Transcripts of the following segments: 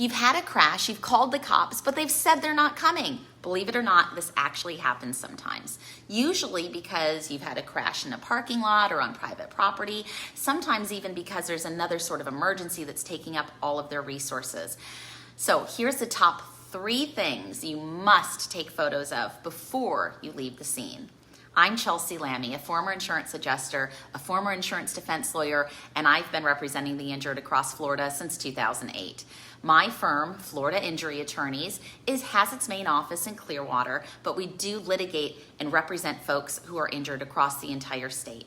You've had a crash, you've called the cops, but they've said they're not coming. Believe it or not, this actually happens sometimes. Usually because you've had a crash in a parking lot or on private property, sometimes even because there's another sort of emergency that's taking up all of their resources. So here's the top 3 things you must take photos of before you leave the scene. I'm Chelsea Lammy, a former insurance adjuster, a former insurance defense lawyer, and I've been representing the injured across Florida since 2008. My firm, Florida Injury Attorneys, has its main office in Clearwater, but we do litigate and represent folks who are injured across the entire state.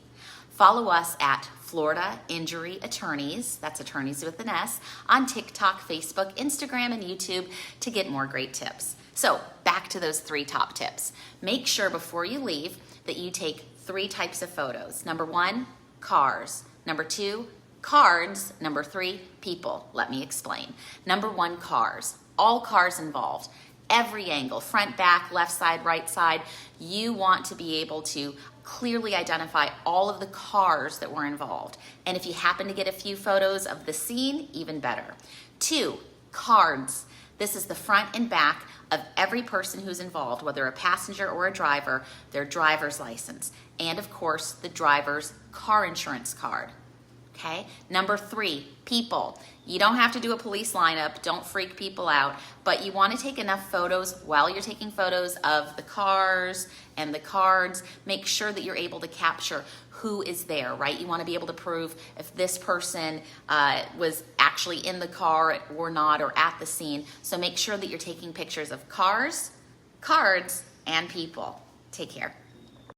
Follow us at Florida Injury Attorneys, that's attorneys with an S, on TikTok, Facebook, Instagram, and YouTube to get more great tips. So back to those 3 top tips. Make sure before you leave that you take 3 types of photos. Number 1, cars. Number 2, cards. Number 3, people. Let me explain. Number 1, cars. All cars involved. Every angle, front, back, left side, right side. You want to be able to clearly identify all of the cars that were involved. And if you happen to get a few photos of the scene, even better. 2, cards. This is the front and back of every person who's involved, whether a passenger or a driver, their driver's license, and of course, the driver's car insurance card. Okay? Number 3, people. You don't have to do a police lineup, don't freak people out, but you want to take enough photos while you're taking photos of the cars and the cards. Make sure that you're able to capture who is there, right? You want to be able to prove if this person was actually in the car or not, or at the scene. So make sure that you're taking pictures of cars, cards, and people. Take care.